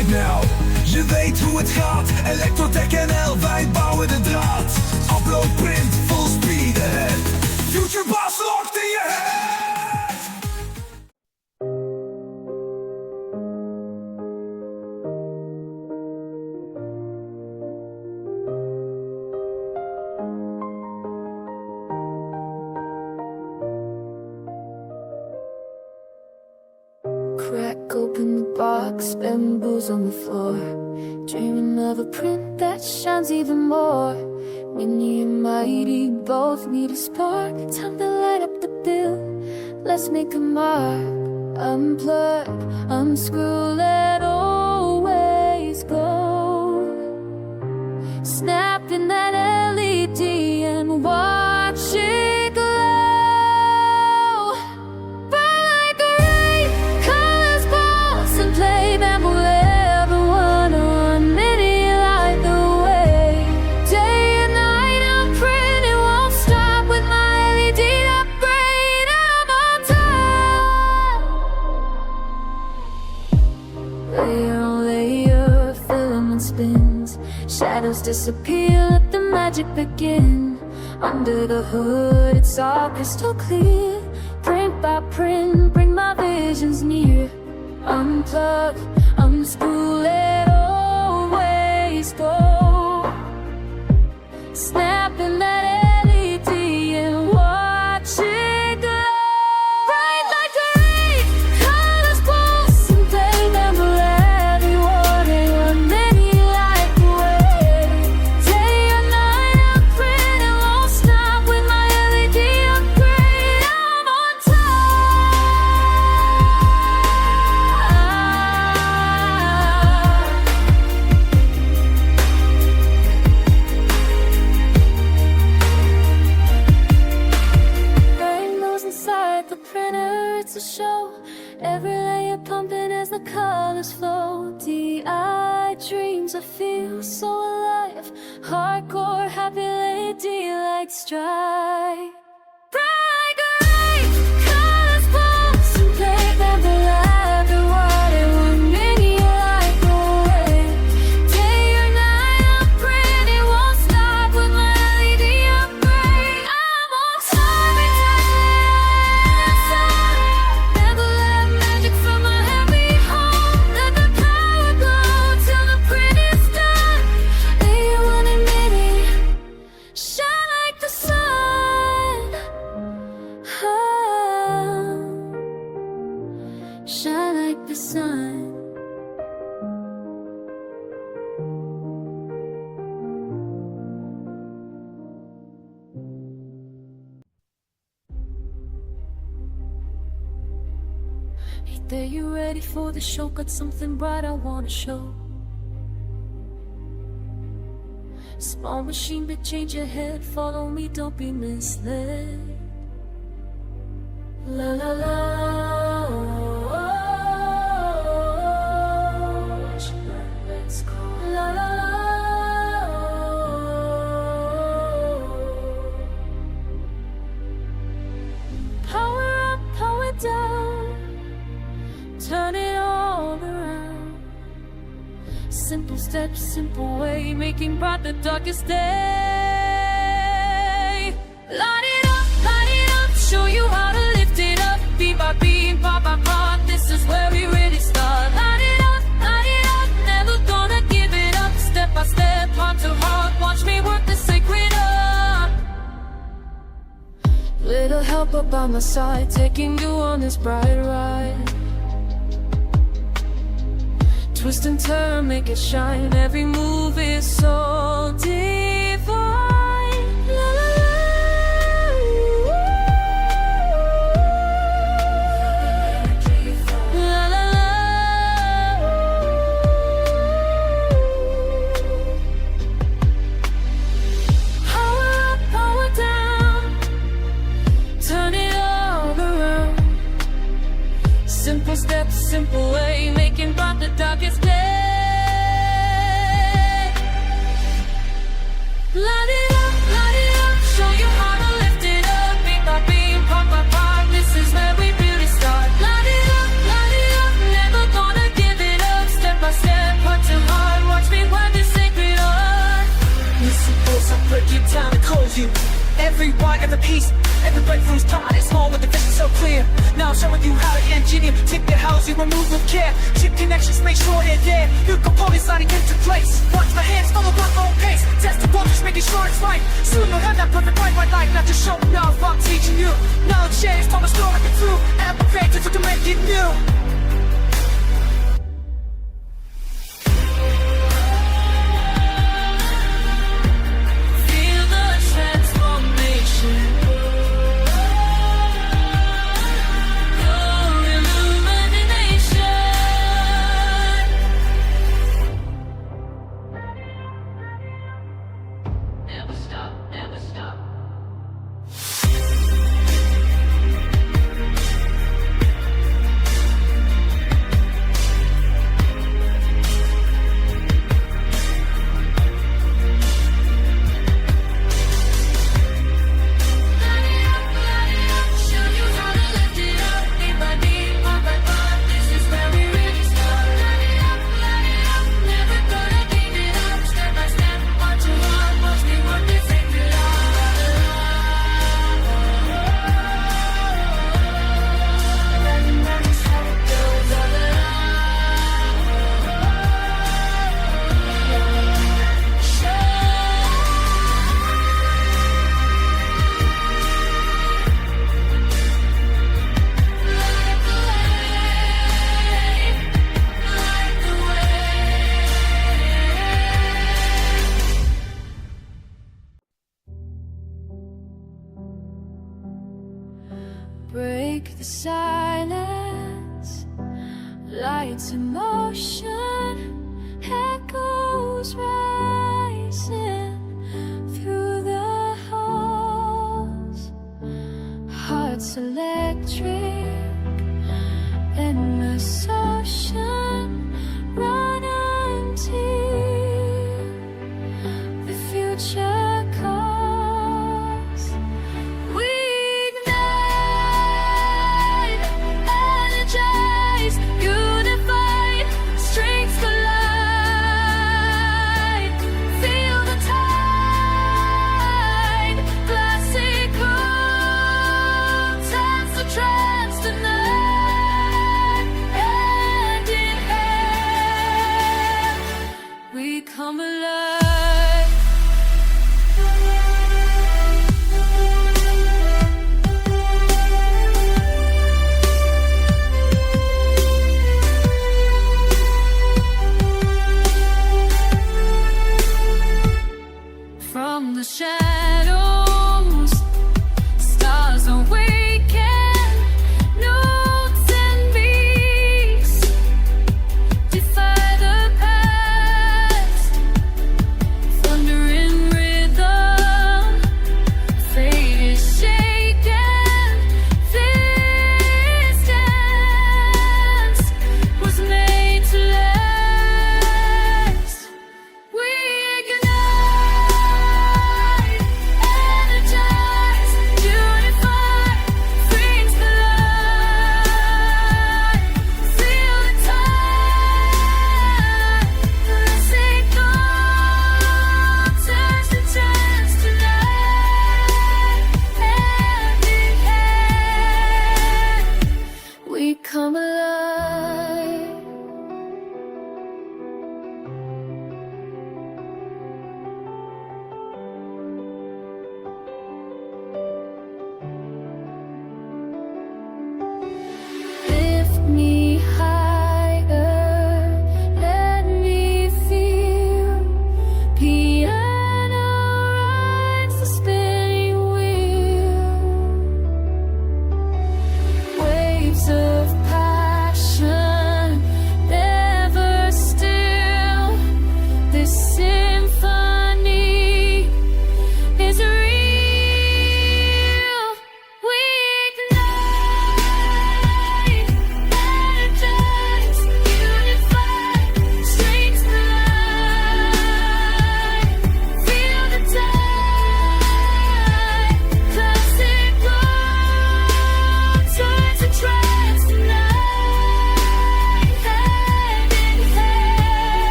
right now. Je weet hoe het gaat, Elektrotech NL, wij bouwen de draad. Upload, print, full speed ahead. Future boss locked in je head. Crack open the box, bamboos on the floor. Dreaming of a print that shines even more. Mini and mighty both need a spark. Time to light up the bill, let's make a mark. Unplug, unscrew, let always go. Snap in that LED and watch it glow. Burn like a ray, colors pulse and play Bambu. Everyone on mini light the way. Day and night I'm praying it won't stop with my LED upgrade. I'm on top. Layer on layer, filament spins. Shadows disappear, let the magic begin. Under the hood, it's all crystal clear. Print by print, bring my visions near. Unplug, unscrew, let always go. Snap in that LED and watch it glow. Bright like a ray, colors pulse and play Bambu. Everyone in one mini light the way. Day or night I'm print, it won't stop with my LED upgrade. I'm on top. Rainbows inside the printer, it's a show. Every layer pumping as the colors flow. DI dreams, I feel so alive. Hardcore, happy lady lights strike. Bright ray, colors pulse and play Bambu. Everyone in one mini light the way. Day or night I'm print, it won't stop with my LED upgrade. I'm on top and touching Bambu. Let magic from my happy home. Let the power glow till the print is done. Layer one and mini, shine like the sun. Shine like the sun. Hey there, you ready for the show? Got something bright I wanna show. Small machine, but change your head. Follow me, don't be misled. La la la. Let's go. La la la. Power up, power down. Turn it all around. Simple steps, simple way, making bright the darkest day. Light it up, show you how to lift it up. Beat by beat, part by part, this is where we really start. Light it up, never gonna give it up. Step by step, heart to heart, watch me work the sacred art. Little helper by my side, taking you on this bright ride. Twist and turn, make it shine. Every move is so divine. La la la. La la la. Power up, power down. Turn it all around. Simple steps, simple way, making bright the darkest day. you. Every word, every piece, every breakthrough's part is small with the vision so clear. Now I'm showing you how to engineer, tip the house you remove with care. Chip connections, make sure they're there. New components sliding into place. Watch my hands follow my own pace. Test the waters, making sure it's right. Soon you'll have that perfect right life. Not just showing off, I'm teaching you. Knowledge shares, tell the story it through. Amplify to make it new. Break the silence, lights in motion, echoes rising through the halls. Hearts electric, endless ocean, run until the future calls. We ignite, energize, unified, strengths collide. Feel the tide, classic roots as the trend.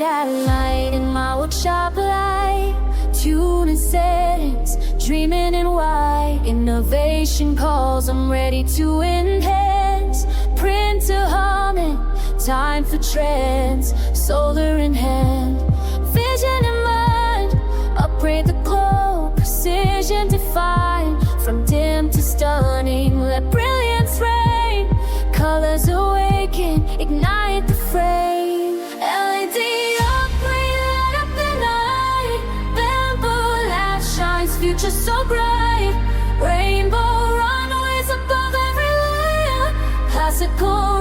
got a light in my workshop light, tuning settings, dreaming in white. Innovation calls, I'm ready to enhance. Printer humming, time for trends. Solar in hand, vision in mind. Upgrade the glow, precision defined. From dim to stunning, let brilliance reign. Colors awaken, ignite the frame. LED upgrade, light up the night. Bambu light shines, future so bright. Rainbow runways above every layer. Classical